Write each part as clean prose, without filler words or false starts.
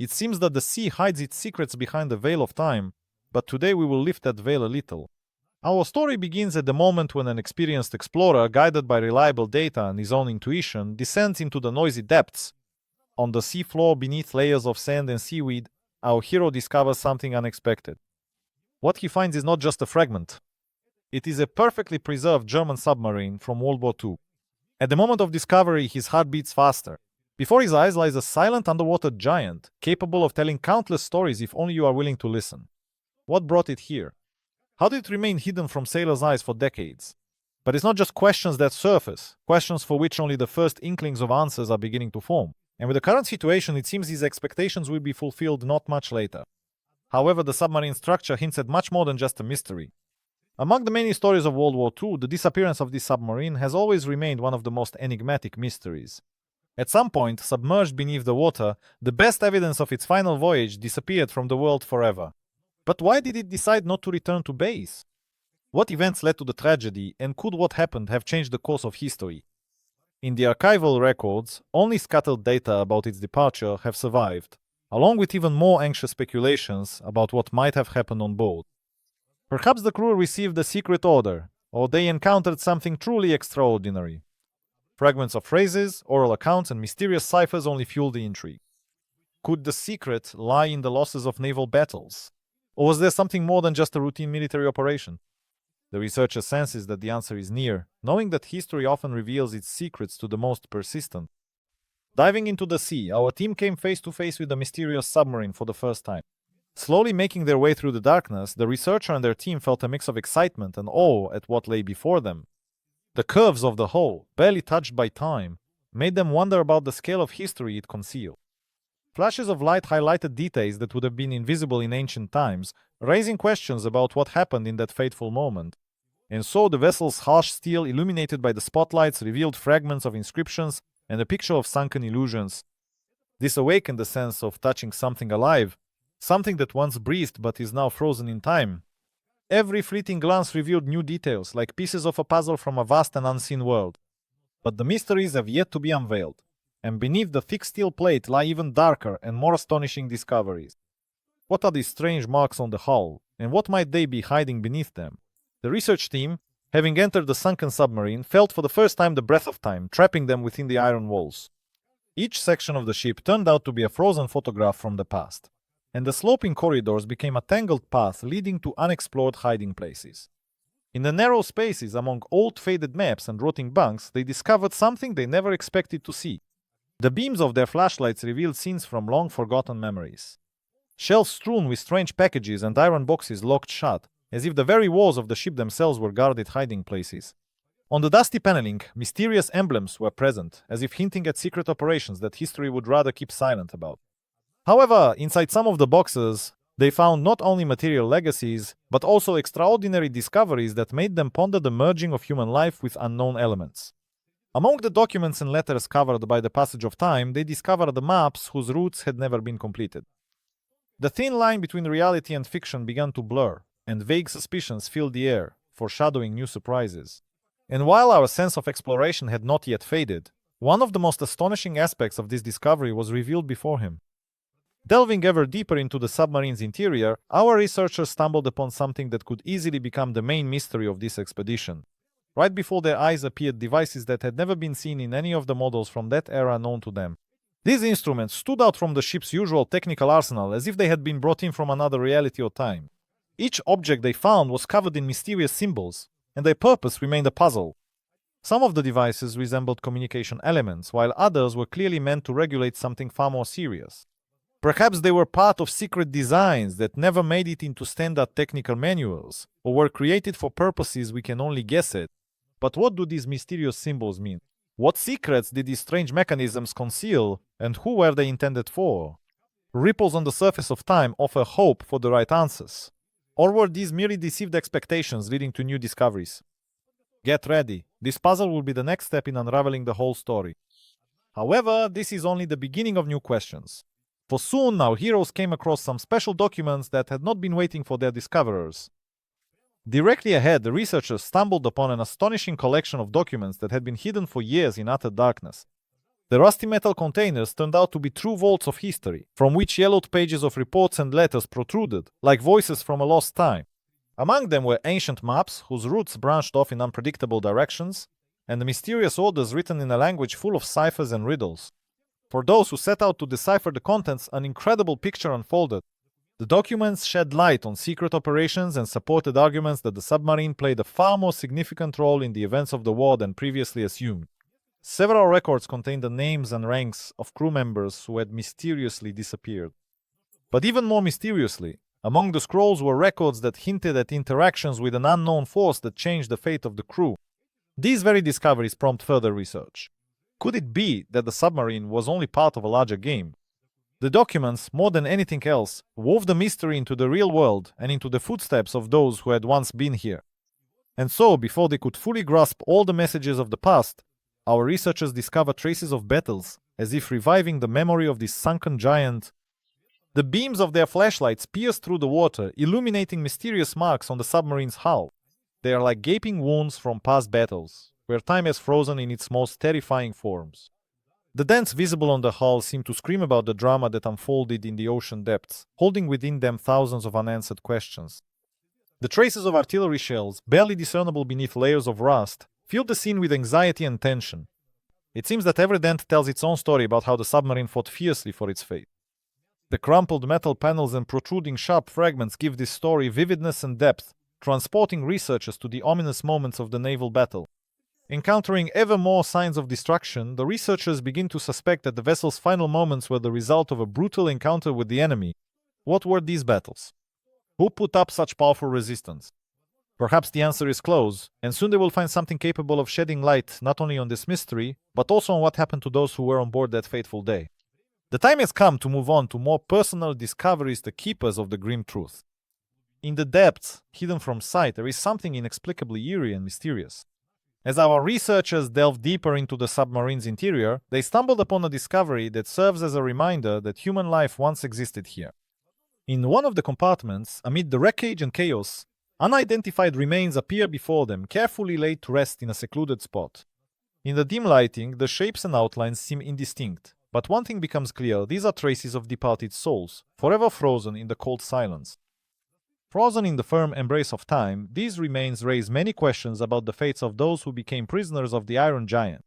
It seems that the sea hides its secrets behind the veil of time, but today we will lift that veil a little. Our story begins at the moment when an experienced explorer, guided by reliable data and his own intuition, descends into the noisy depths. On the seafloor, beneath layers of sand and seaweed, our hero discovers something unexpected. What he finds is not just a fragment. It is a perfectly preserved German submarine from World War II. At the moment of discovery, his heart beats faster. Before his eyes lies a silent underwater giant, capable of telling countless stories if only you are willing to listen. What brought it here? How did it remain hidden from sailors' eyes for decades? But it's not just questions that surface, questions for which only the first inklings of answers are beginning to form. And with the current situation, it seems these expectations will be fulfilled not much later. However, the submarine structure hints at much more than just a mystery. Among the many stories of World War II, the disappearance of this submarine has always remained one of the most enigmatic mysteries. At some point, submerged beneath the water, the best evidence of its final voyage disappeared from the world forever. But why did it decide not to return to base? What events led to the tragedy, and could what happened have changed the course of history? In the archival records, only scattered data about its departure have survived, along with even more anxious speculations about what might have happened on board. Perhaps the crew received a secret order, or they encountered something truly extraordinary. Fragments of phrases, oral accounts, and mysterious ciphers only fuel the intrigue. Could the secret lie in the losses of naval battles? Or was there something more than just a routine military operation? The researcher senses that the answer is near, knowing that history often reveals its secrets to the most persistent. Diving into the sea, our team came face to face with the mysterious submarine for the first time. Slowly making their way through the darkness, the researcher and their team felt a mix of excitement and awe at what lay before them. The curves of the hull, barely touched by time, made them wonder about the scale of history it concealed. Flashes of light highlighted details that would have been invisible in ancient times, raising questions about what happened in that fateful moment. And so the vessel's harsh steel, illuminated by the spotlights, revealed fragments of inscriptions and a picture of sunken illusions. This awakened the sense of touching something alive, something that once breathed but is now frozen in time. Every fleeting glance revealed new details, like pieces of a puzzle from a vast and unseen world. But the mysteries have yet to be unveiled, and beneath the thick steel plate lie even darker and more astonishing discoveries. What are these strange marks on the hull, and what might they be hiding beneath them? The research team, having entered the sunken submarine, felt for the first time the breath of time, trapping them within the iron walls. Each section of the ship turned out to be a frozen photograph from the past, and the sloping corridors became a tangled path leading to unexplored hiding places. In the narrow spaces among old faded maps and rotting bunks, they discovered something they never expected to see. The beams of their flashlights revealed scenes from long-forgotten memories. Shelves strewn with strange packages and iron boxes locked shut, as if the very walls of the ship themselves were guarded hiding places. On the dusty paneling, mysterious emblems were present, as if hinting at secret operations that history would rather keep silent about. However, inside some of the boxes, they found not only material legacies, but also extraordinary discoveries that made them ponder the merging of human life with unknown elements. Among the documents and letters covered by the passage of time, they discovered the maps whose routes had never been completed. The thin line between reality and fiction began to blur, and vague suspicions filled the air, foreshadowing new surprises. And while our sense of exploration had not yet faded, one of the most astonishing aspects of this discovery was revealed before him. Delving ever deeper into the submarine's interior, our researchers stumbled upon something that could easily become the main mystery of this expedition. Right before their eyes appeared devices that had never been seen in any of the models from that era known to them. These instruments stood out from the ship's usual technical arsenal as if they had been brought in from another reality or time. Each object they found was covered in mysterious symbols, and their purpose remained a puzzle. Some of the devices resembled communication elements, while others were clearly meant to regulate something far more serious. Perhaps they were part of secret designs that never made it into standard technical manuals, or were created for purposes we can only guess at. But what do these mysterious symbols mean? What secrets did these strange mechanisms conceal, and who were they intended for? Ripples on the surface of time offer hope for the right answers. Or were these merely deceived expectations leading to new discoveries? Get ready, this puzzle will be the next step in unraveling the whole story. However, this is only the beginning of new questions. For soon our heroes came across some special documents that had not been waiting for their discoverers. Directly ahead, the researchers stumbled upon an astonishing collection of documents that had been hidden for years in utter darkness. The rusty metal containers turned out to be true vaults of history, from which yellowed pages of reports and letters protruded, like voices from a lost time. Among them were ancient maps, whose routes branched off in unpredictable directions, and the mysterious orders written in a language full of ciphers and riddles. For those who set out to decipher the contents, an incredible picture unfolded. The documents shed light on secret operations and supported arguments that the submarine played a far more significant role in the events of the war than previously assumed. Several records contained the names and ranks of crew members who had mysteriously disappeared. But even more mysteriously, among the scrolls were records that hinted at interactions with an unknown force that changed the fate of the crew. These very discoveries prompt further research. Could it be that the submarine was only part of a larger game? The documents, more than anything else, wove the mystery into the real world and into the footsteps of those who had once been here. And so, before they could fully grasp all the messages of the past, our researchers discovered traces of battles, as if reviving the memory of this sunken giant. The beams of their flashlights pierced through the water, illuminating mysterious marks on the submarine's hull. They are like gaping wounds from past battles, where time has frozen in its most terrifying forms. The dents visible on the hull seem to scream about the drama that unfolded in the ocean depths, holding within them thousands of unanswered questions. The traces of artillery shells, barely discernible beneath layers of rust, filled the scene with anxiety and tension. It seems that every dent tells its own story about how the submarine fought fiercely for its fate. The crumpled metal panels and protruding sharp fragments give this story vividness and depth, transporting researchers to the ominous moments of the naval battle. Encountering ever more signs of destruction, the researchers begin to suspect that the vessel's final moments were the result of a brutal encounter with the enemy. What were these battles? Who put up such powerful resistance? Perhaps the answer is close, and soon they will find something capable of shedding light not only on this mystery, but also on what happened to those who were on board that fateful day. The time has come to move on to more personal discoveries, the keepers of the grim truth. In the depths, hidden from sight, there is something inexplicably eerie and mysterious. As our researchers delve deeper into the submarine's interior, they stumbled upon a discovery that serves as a reminder that human life once existed here. In one of the compartments, amid the wreckage and chaos, unidentified remains appear before them, carefully laid to rest in a secluded spot. In the dim lighting, the shapes and outlines seem indistinct, but one thing becomes clear: these are traces of departed souls, forever frozen in the cold silence. Frozen in the firm embrace of time, these remains raise many questions about the fates of those who became prisoners of the Iron Giant.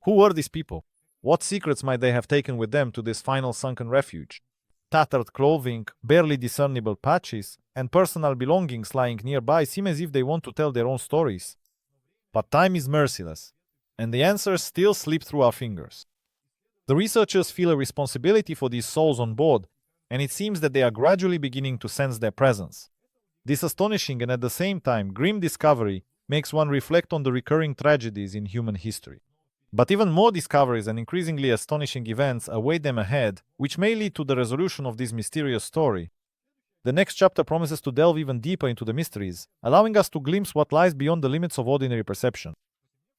Who were these people? What secrets might they have taken with them to this final sunken refuge? Tattered clothing, barely discernible patches, and personal belongings lying nearby seem as if they want to tell their own stories. But time is merciless, and the answers still slip through our fingers. The researchers feel a responsibility for these souls on board, and it seems that they are gradually beginning to sense their presence. This astonishing and at the same time grim discovery makes one reflect on the recurring tragedies in human history. But even more discoveries and increasingly astonishing events await them ahead, which may lead to the resolution of this mysterious story. The next chapter promises to delve even deeper into the mysteries, allowing us to glimpse what lies beyond the limits of ordinary perception.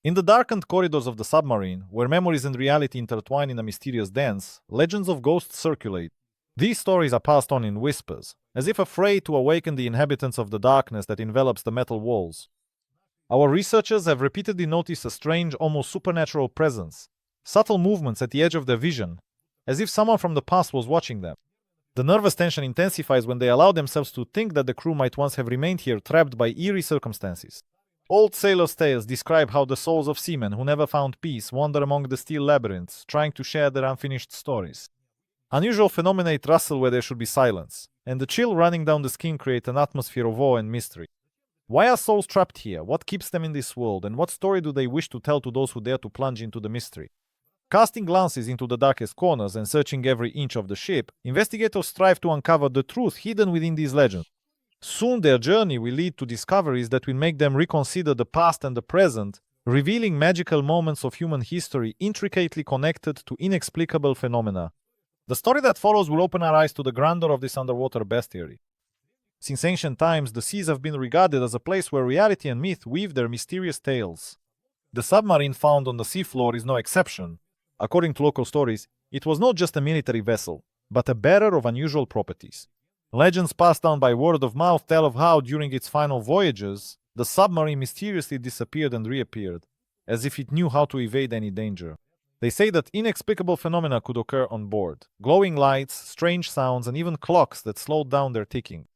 In the darkened corridors of the submarine, where memories and reality intertwine in a mysterious dance, legends of ghosts circulate. These stories are passed on in whispers, as if afraid to awaken the inhabitants of the darkness that envelops the metal walls. Our researchers have repeatedly noticed a strange, almost supernatural presence, subtle movements at the edge of their vision, as if someone from the past was watching them. The nervous tension intensifies when they allow themselves to think that the crew might once have remained here trapped by eerie circumstances. Old sailors' tales describe how the souls of seamen who never found peace wander among the steel labyrinths, trying to share their unfinished stories. Unusual phenomena rustle where there should be silence, and the chill running down the skin create an atmosphere of awe and mystery. Why are souls trapped here? What keeps them in this world? And what story do they wish to tell to those who dare to plunge into the mystery? Casting glances into the darkest corners and searching every inch of the ship, investigators strive to uncover the truth hidden within these legends. Soon their journey will lead to discoveries that will make them reconsider the past and the present, revealing magical moments of human history intricately connected to inexplicable phenomena. The story that follows will open our eyes to the grandeur of this underwater bestiary. Since ancient times, the seas have been regarded as a place where reality and myth weave their mysterious tales. The submarine found on the seafloor is no exception. According to local stories, it was not just a military vessel, but a bearer of unusual properties. Legends passed down by word of mouth tell of how, during its final voyages, the submarine mysteriously disappeared and reappeared, as if it knew how to evade any danger. They say that inexplicable phenomena could occur on board. Glowing lights, strange sounds, and even clocks that slowed down their ticking.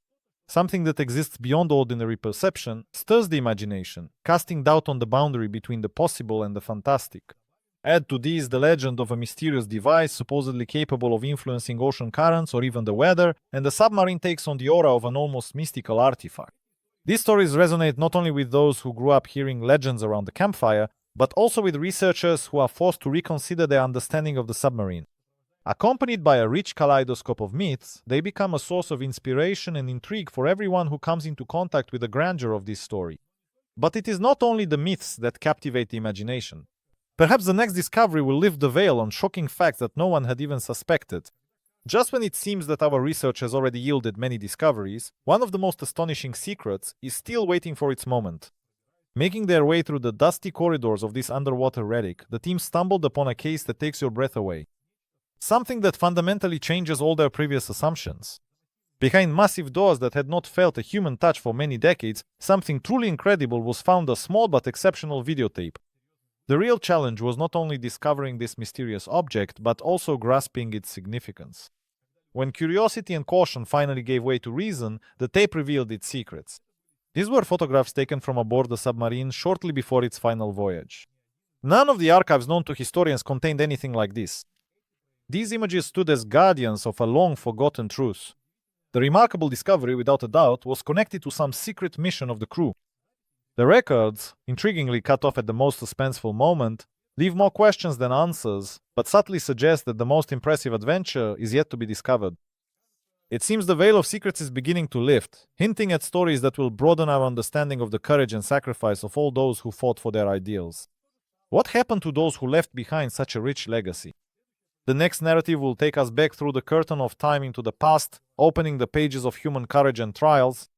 Something that exists beyond ordinary perception stirs the imagination, casting doubt on the boundary between the possible and the fantastic. Add to these the legend of a mysterious device supposedly capable of influencing ocean currents or even the weather, and the submarine takes on the aura of an almost mystical artifact. These stories resonate not only with those who grew up hearing legends around the campfire, but also with researchers who are forced to reconsider their understanding of the submarine. Accompanied by a rich kaleidoscope of myths, they become a source of inspiration and intrigue for everyone who comes into contact with the grandeur of this story. But it is not only the myths that captivate the imagination. Perhaps the next discovery will lift the veil on shocking facts that no one had even suspected. Just when it seems that our research has already yielded many discoveries, one of the most astonishing secrets is still waiting for its moment. Making their way through the dusty corridors of this underwater relic, the team stumbled upon a case that takes your breath away. Something that fundamentally changes all their previous assumptions. Behind massive doors that had not felt a human touch for many decades, something truly incredible was found: a small but exceptional videotape. The real challenge was not only discovering this mysterious object, but also grasping its significance. When curiosity and caution finally gave way to reason, the tape revealed its secrets. These were photographs taken from aboard the submarine shortly before its final voyage. None of the archives known to historians contained anything like this. These images stood as guardians of a long-forgotten truth. The remarkable discovery, without a doubt, was connected to some secret mission of the crew. The records, intriguingly cut off at the most suspenseful moment, leave more questions than answers, but subtly suggest that the most impressive adventure is yet to be discovered. It seems the veil of secrets is beginning to lift, hinting at stories that will broaden our understanding of the courage and sacrifice of all those who fought for their ideals. What happened to those who left behind such a rich legacy? The next narrative will take us back through the curtain of time into the past, opening the pages of human courage and trials.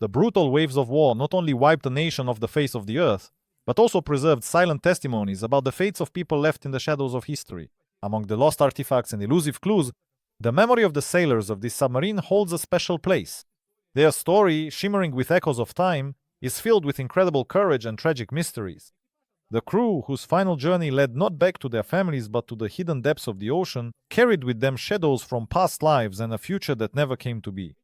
The brutal waves of war not only wiped a nation off the face of the earth, but also preserved silent testimonies about the fates of people left in the shadows of history. Among the lost artifacts and elusive clues, the memory of the sailors of this submarine holds a special place. Their story, shimmering with echoes of time, is filled with incredible courage and tragic mysteries. The crew, whose final journey led not back to their families but to the hidden depths of the ocean, carried with them shadows from past lives and a future that never came to be.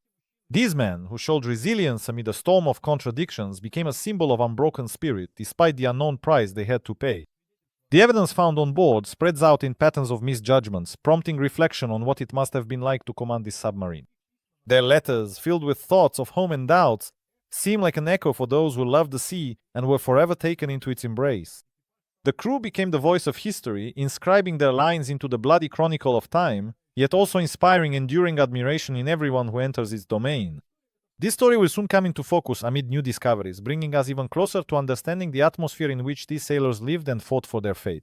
These men, who showed resilience amid a storm of contradictions, became a symbol of unbroken spirit despite the unknown price they had to pay. The evidence found on board spreads out in patterns of misjudgments, prompting reflection on what it must have been like to command this submarine. Their letters, filled with thoughts of home and doubts, seem like an echo for those who loved the sea and were forever taken into its embrace. The crew became the voice of history, inscribing their lines into the bloody chronicle of time, yet also inspiring enduring admiration in everyone who enters its domain. This story will soon come into focus amid new discoveries, bringing us even closer to understanding the atmosphere in which these sailors lived and fought for their fate.